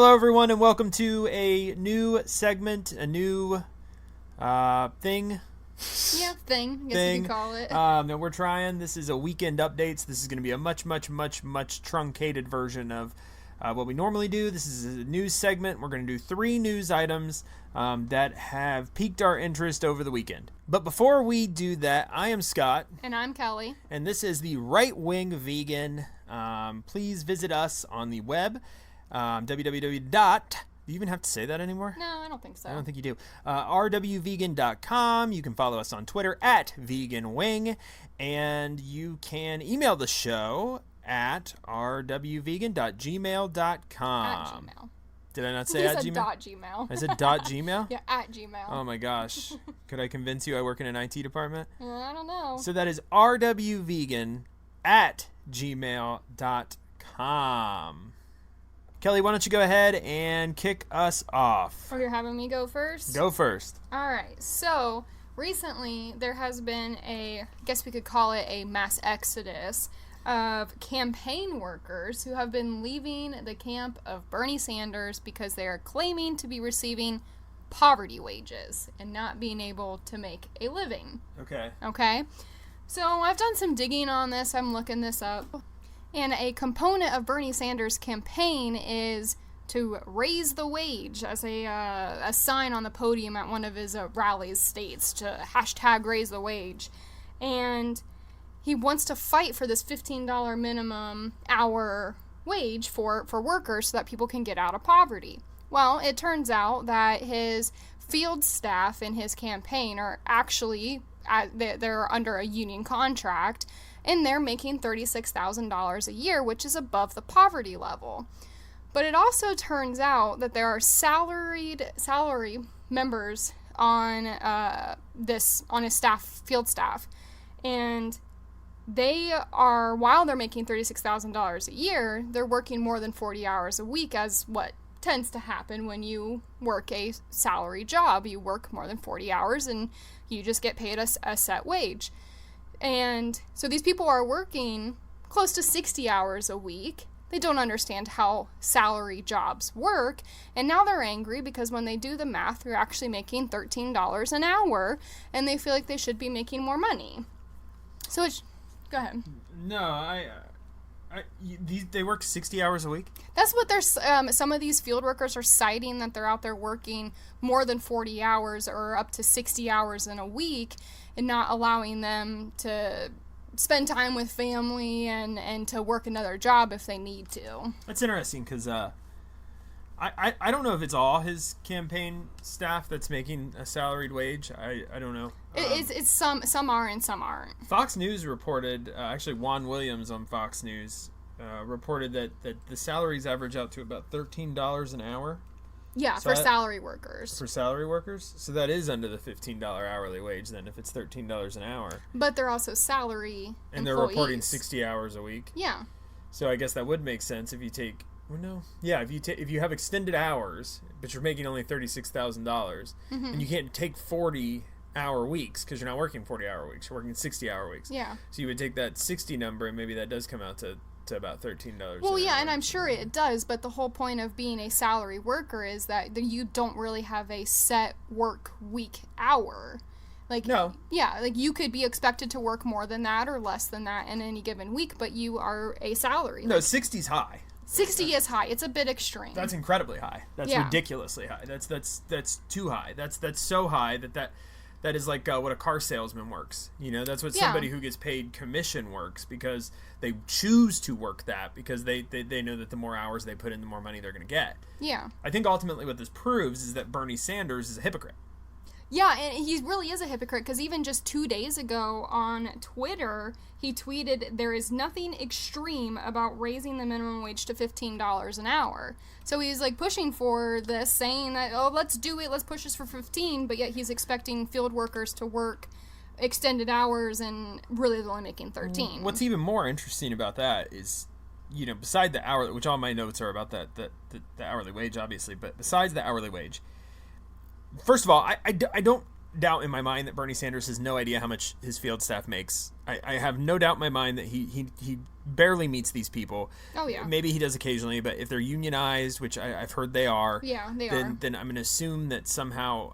Hello, everyone, and welcome to a new segment, a new thing. Yeah, thing. I guess you could call it. That we're trying. This is a weekend updates. This is going to be a much truncated version of what we normally do. This is a news segment. We're going to do 3 news items that have piqued our interest over the weekend. But before we do that, I am Scott. And I'm Kelly. And this is the Right Wing Vegan. Please visit us on the web. www. Do you even have to say that anymore? No, I don't think so. I don't think you do. rwvegan.com. You can follow us on Twitter at veganwing. And you can email the show at rwvegan.gmail.com. At Gmail. Did I not say at Gmail? .gmail. I said .gmail? Yeah, at Gmail. Oh my gosh. Could I convince you I work in an IT department? I don't know. So that is rwvegan at gmail.com. Kelly, why don't you go ahead and kick us off? Oh, you're having me go first? Go first. All right. So, recently, there has been I guess we could call it a mass exodus of campaign workers who have been leaving the camp of Bernie Sanders because they are claiming to be receiving poverty wages and not being able to make a living. Okay? So, I've done some digging on this. I'm looking this up. And a component of Bernie Sanders' campaign is to raise the wage, as a sign on the podium at one of his rallies states, to hashtag raise the wage. And he wants to fight for this $15 minimum hour wage for workers so that people can get out of poverty. Well, it turns out that his field staff in his campaign are actually, they're under a union contract, and they're making $36,000 a year, which is above the poverty level. But it turns out that there are salary members on his field staff, and they are, while they're making $36,000 a year, they're working more than 40 hours a week, as what tends to happen when you work a salary job. You work more than 40 hours and you just get paid a set wage. And so these people are working close to 60 hours a week. They don't understand how salary jobs work. And now they're angry because when they do the math, they're actually making $13 an hour. And they feel like they should be making more money. So go ahead. No, they work 60 hours a week? That's what some of these field workers are citing, that they're out there working more than 40 hours or up to 60 hours in a week, and not allowing them to spend time with family and to work another job if they need to. That's interesting because I don't know if it's all his campaign staff that's making a salaried wage. I don't know. It's some are and some aren't. Fox News reported, actually Juan Williams on Fox News reported that the salaries average out to about $13 an hour. Yeah, so for salary workers. For salary workers? So that is under the $15 hourly wage then, if it's $13 an hour. But they're also salary and they're employees. reporting 60 hours a week. Yeah. So I guess that would make sense if you take... Well, no. Yeah, if you have extended hours, but you're making only $36,000, and you can't take 40-hour weeks because you're not working 40-hour weeks. You're working 60-hour weeks. Yeah. So you would take that 60 number, and maybe that does come out to about $13. Well, yeah, and I'm sure it does, but the whole point of being a salary worker is that you don't really have a set work week hour. No. Yeah, you could be expected to work more than that or less than that in any given week, but you are a salary. No, 60's high. 60 is high. It's a bit extreme. That's incredibly high. That's ridiculously high. That's too high. That's so high that is like what a car salesman works. That's what somebody who gets paid commission works, because they choose to work that because they know that the more hours they put in, the more money they're going to get. Yeah. I think ultimately what this proves is that Bernie Sanders is a hypocrite. Yeah, and he really is a hypocrite, because even just 2 days ago on Twitter, he tweeted, "There is nothing extreme about raising the minimum wage to $15 an hour." So he's pushing for this, saying that, oh, let's do it, let's push this for 15, but yet he's expecting field workers to work extended hours and really only making 13. What's even more interesting about that is, beside the hour, which all my notes are about the hourly wage, obviously, but besides the hourly wage, first of all, I don't doubt in my mind that Bernie Sanders has no idea how much his field staff makes. I have no doubt in my mind that he barely meets these people. Oh, yeah. Maybe he does occasionally, but if they're unionized, which I've heard they are, then I'm going to assume that somehow,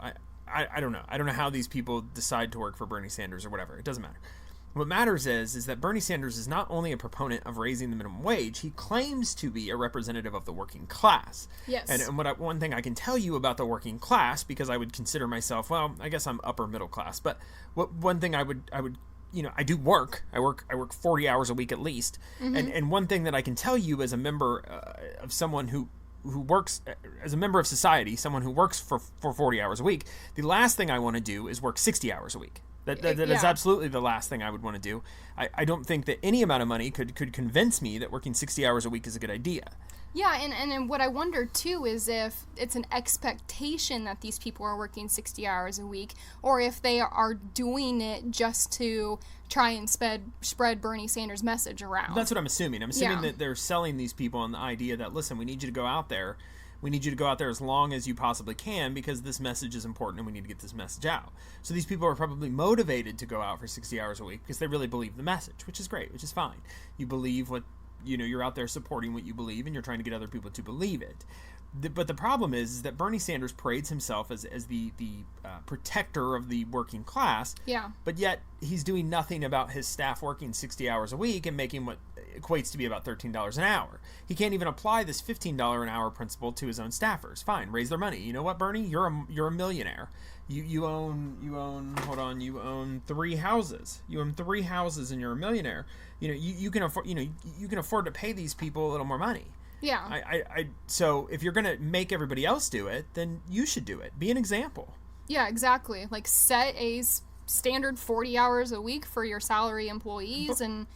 I don't know. I don't know how these people decide to work for Bernie Sanders or whatever. It doesn't matter. What matters is that Bernie Sanders is not only a proponent of raising the minimum wage, he claims to be a representative of the working class. Yes. And one thing I can tell you about the working class, because I would consider myself, well, I guess I'm upper middle class, but one thing I would I do work. I work 40 hours a week at least. Mm-hmm. And one thing that I can tell you as a member of someone who works as a member of society, someone who works for 40 hours a week, the last thing I want to do is work 60 hours a week. That is absolutely the last thing I would want to do. I don't think that any amount of money could convince me that working 60 hours a week is a good idea. Yeah, and what I wonder, too, is if it's an expectation that these people are working 60 hours a week, or if they are doing it just to try and spread Bernie Sanders' message around. That's what I'm assuming. I'm assuming that they're selling these people on the idea that, listen, we need you to go out there. We need you to go out there as long as you possibly can because this message is important and we need to get this message out. So these people are probably motivated to go out for 60 hours a week because they really believe the message, which is great, which is fine. You believe what, you're out there supporting what you believe and you're trying to get other people to believe it. But the problem is that Bernie Sanders parades himself as the protector of the working class. Yeah. But yet he's doing nothing about his staff working 60 hours a week and making what equates to be about $13 an hour. He can't even apply this $15 an hour principle to his own staffers. Fine, raise their money. You know what, Bernie? You're a millionaire. You own 3 houses. You own 3 houses and you're a millionaire. You can afford to pay these people a little more money. Yeah. So if you're going to make everybody else do it, then you should do it. Be an example. Yeah, exactly. Like set a standard 40 hours a week for your salary employees and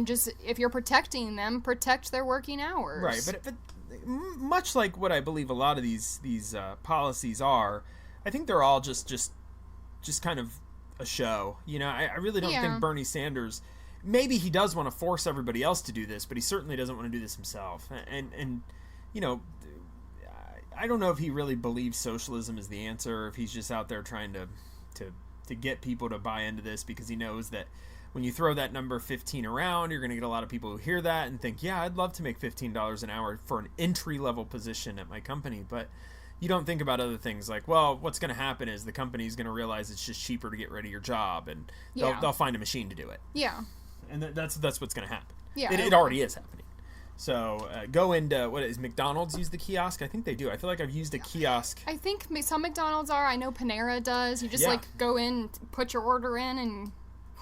just, if you're protecting them, protect their working hours. Right. But much like what I believe a lot of these policies are, I think they're all just kind of a show. I really don't think Bernie Sanders, maybe he does want to force everybody else to do this, but he certainly doesn't want to do this himself. And I don't know if he really believes socialism is the answer, or if he's just out there trying to get people to buy into this because he knows that when you throw that number 15 around, you're going to get a lot of people who hear that and think, yeah, I'd love to make $15 an hour for an entry-level position at my company. But you don't think about other things like, well, what's going to happen is the company's going to realize it's just cheaper to get rid of your job, and they'll find a machine to do it. Yeah. And that's what's going to happen. Yeah. It already is happening. So go into, what is McDonald's use the kiosk? I think they do. I feel like I've used a kiosk. I think some McDonald's are. I know Panera does. You just go in, put your order in, and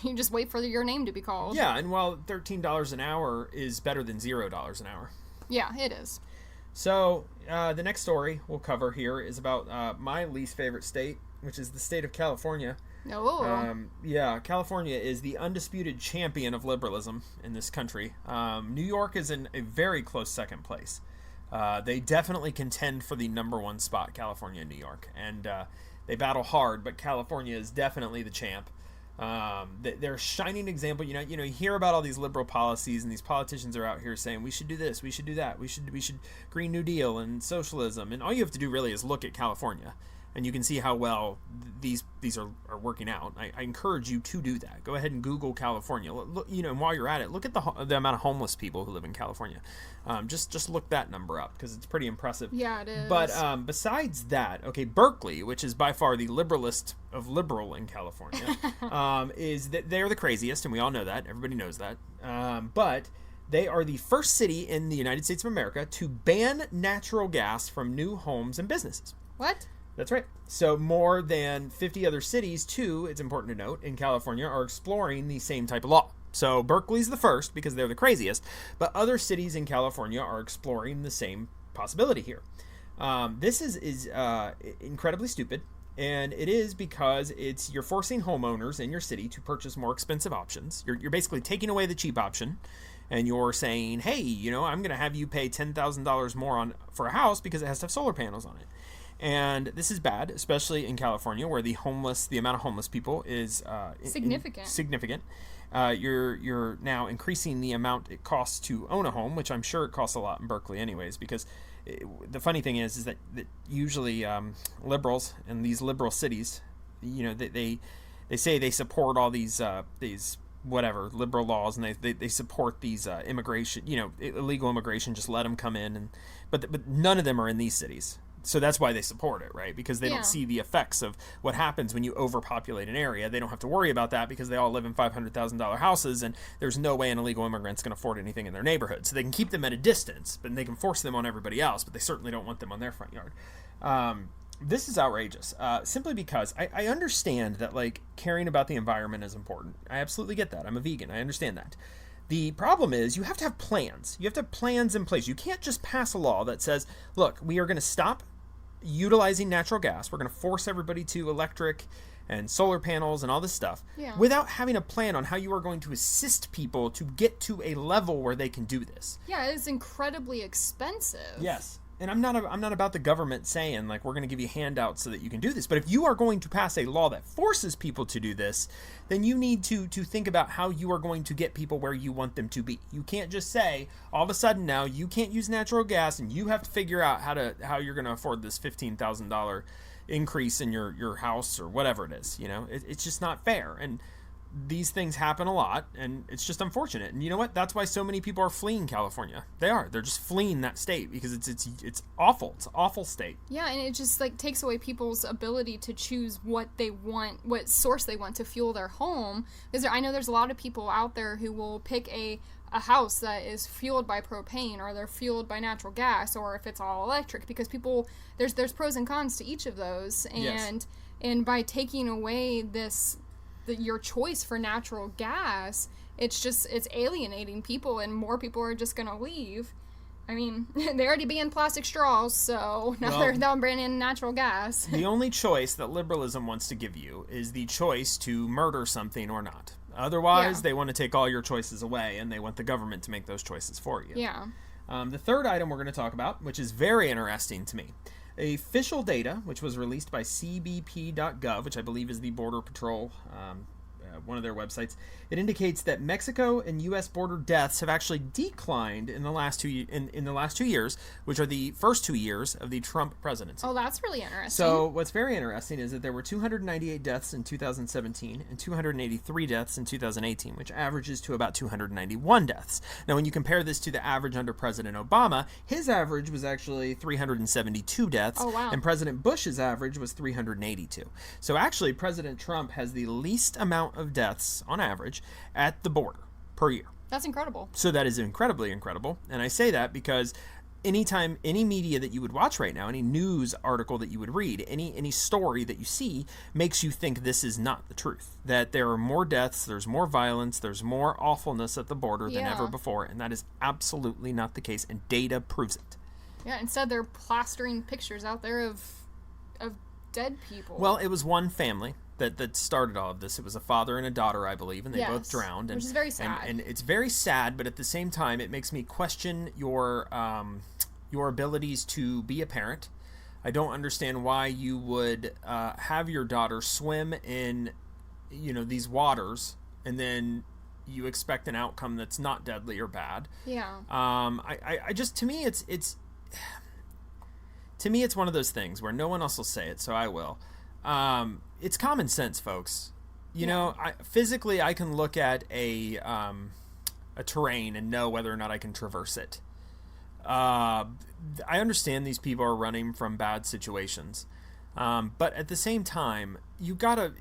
you just wait for your name to be called. Yeah, and while $13 an hour is better than $0 an hour. Yeah, it is. So the next story we'll cover here is about my least favorite state, which is the state of California. Oh. California is the undisputed champion of liberalism in this country. New York is in a very close second place. They definitely contend for the number 1 spot, California and New York. And they battle hard, but California is definitely the champ. They're a shining example. You hear about all these liberal policies, and these politicians are out here saying we should do this, we should do that, we should Green New Deal and socialism. And all you have to do really is look at California, and you can see how well these are working out. I encourage you to do that. Go ahead and Google California. Look, and while you're at it, look at the amount of homeless people who live in California. Just look that number up because it's pretty impressive. Yeah, it is. But besides that, okay, Berkeley, which is by far the liberalist of liberal in California, is that they're the craziest, and we all know that. Everybody knows that. But they are the first city in the United States of America to ban natural gas from new homes and businesses. What? That's right. So more than 50 other cities, too, it's important to note, in California are exploring the same type of law. So Berkeley's the first because they're the craziest, but other cities in California are exploring the same possibility here. This is incredibly stupid, and it is because you're forcing homeowners in your city to purchase more expensive options. You're basically taking away the cheap option, and you're saying, hey, I'm going to have you pay $10,000 more for a house because it has to have solar panels on it. And this is bad, especially in California, where the amount of homeless people is significant. You're now increasing the amount it costs to own a home, which I'm sure it costs a lot in Berkeley, anyways. Because the funny thing is that usually liberals in these liberal cities they say they support all these whatever liberal laws, and they support these immigration, illegal immigration, just let them come in, but none of them are in these cities. So that's why they support it, right? Because they don't see the effects of what happens when you overpopulate an area. They don't have to worry about that because they all live in $500,000 houses, and there's no way an illegal immigrant's going to afford anything in their neighborhood. So they can keep them at a distance, but they can force them on everybody else, but they certainly don't want them on their front yard. This is outrageous, simply because I understand that, like, caring about the environment is important. I absolutely get that. I'm a vegan. I understand that. The problem is you have to have plans. You have to have plans in place. You can't just pass a law that says, look, we are going to stop utilizing natural gas. We're going to force everybody to electric and solar panels and all this stuff without having a plan on how you are going to assist people to get to a level where they can do this. Yeah, it's incredibly expensive. Yes. And I'm not about the government saying, like, we're going to give you handouts so that you can do this. But if you are going to pass a law that forces people to do this, then you need to think about how you are going to get people where you want them to be. You can't just say, all of a sudden now you can't use natural gas and you have to figure out how you're going to afford this $15,000 increase in your house or whatever it is. It's just not fair. And these things happen a lot, and it's just unfortunate. And you know what? That's why so many people are fleeing California. They're just fleeing that state because it's awful. It's an awful state. Yeah, and it just like takes away people's ability to choose what they want, what source they want to fuel their home. Because I know there's a lot of people out there who will pick a house that is fueled by propane, or they're fueled by natural gas, or if it's all electric, because there's pros and cons to each of those. And by taking away your choice for natural gas, it's alienating people, and more people are just going to leave. I mean, they already banned plastic straws, so now they're banning natural gas. The only choice that liberalism wants to give you is the choice to murder something or not. Otherwise, they want to take all your choices away, and they want the government to make those choices for you. Yeah. The third item we're going to talk about, which is very interesting to me. Official data, which was released by cbp.gov, which I believe is the Border Patrol, one of their websites, it indicates that Mexico and U.S. border deaths have actually declined in the last 2 years, which are the first 2 years of the Trump presidency. Oh, that's really interesting. So what's very interesting is that there were 298 deaths in 2017 and 283 deaths in 2018, which averages to about 291 deaths. Now, when you compare this to the average under President Obama, his average was actually 372 deaths, and President Bush's average was 382. So actually, President Trump has the least amount of deaths on average at the border per year. That's incredible. So that is incredibly incredible. And I say that because anytime, any media that you would watch right now, any news article that you would read, any story that you see makes you think this is not the truth. That there are more deaths, there's more violence, there's more awfulness at the border than ever before. And that is absolutely not the case. And data proves it. Yeah, instead they're plastering pictures out there of dead people. Well, it was one family that started all of this. It was a father and a daughter, I believe, and they both drowned. Which is very sad. And it's very sad, but at the same time, it makes me question your abilities to be a parent. I don't understand why you would have your daughter swim in, these waters, and then you expect an outcome that's not deadly or bad. Yeah. I just, to me, it's one of those things where no one else will say it, so I will. It's common sense, folks. Physically, I can look at a terrain and know whether or not I can traverse it. I understand these people are running from bad situations, but at the same time, you gotta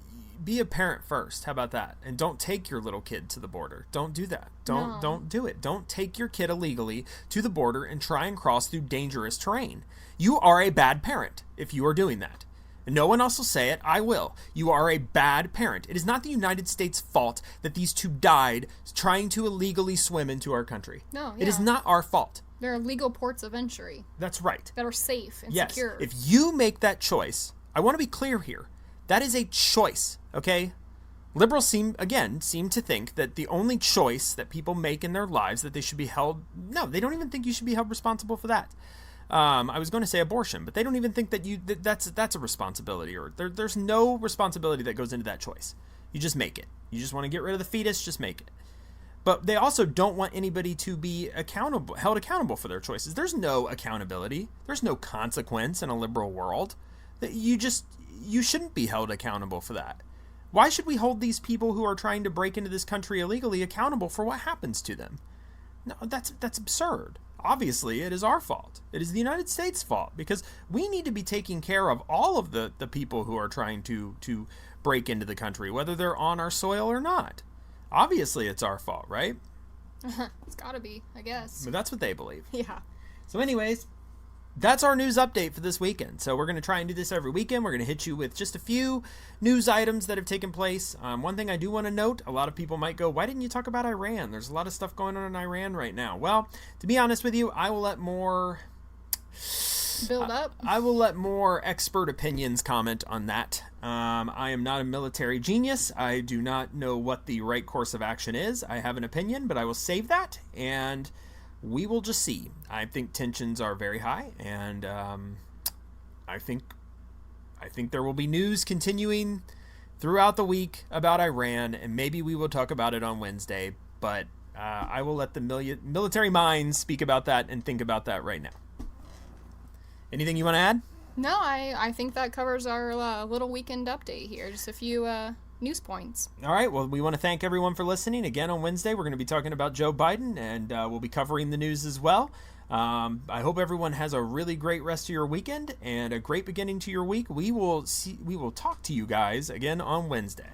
be a parent first. How about that? And don't take your little kid to the border. Don't do that. Don't do it. Don't take your kid illegally to the border and try and cross through dangerous terrain. You are a bad parent if you are doing that. No one else will say it. I will. You are a bad parent. It is not the United States' fault that these two died trying to illegally swim into our country. No, It is not our fault. There are legal ports of entry. That's right. That are safe and yes. secure. If you make that choice, I want to be clear here. That is a choice, okay? Liberals seem to think that the only choice that people make in their lives that they should be held... No, they don't even think you should be held responsible for that. I was going to say abortion, but they don't even think that's a responsibility, or there's no responsibility that goes into that choice. You just make it. You just want to get rid of the fetus, just make it. But they also don't want anybody to be held accountable for their choices. There's no accountability. There's no consequence in a liberal world. You shouldn't be held accountable for that. Why should we hold these people who are trying to break into this country illegally accountable for what happens to them? No, that's absurd. Obviously, it is our fault. It is the United States' fault, because we need to be taking care of all of the people who are trying to break into the country, whether they're on our soil or not. Obviously, it's our fault, right? It's gotta be, I guess. But that's what they believe. Yeah. So anyways, that's our news update for this weekend. So we're going to try and do this every weekend. We're going to hit you with just a few news items that have taken place. One thing I do want to note, a lot of people might go, why didn't you talk about Iran? There's a lot of stuff going on in Iran right now. Well, to be honest with you, I will let more... Build up? I will let more expert opinions comment on that. I am not a military genius. I do not know what the right course of action is. I have an opinion, but I will save that, and we will just see. I think tensions are very high, and I think there will be news continuing throughout the week about Iran, and maybe we will talk about it on Wednesday, but I will let the military minds speak about that and think about that right now. Anything you want to add? No, I think that covers our little weekend update here. Just a few news points. All right. Well, we want to thank everyone for listening. Again, on Wednesday, we're going to be talking about Joe Biden, and we'll be covering the news as well. I hope everyone has a really great rest of your weekend and a great beginning to your week. We will talk to you guys again on Wednesday.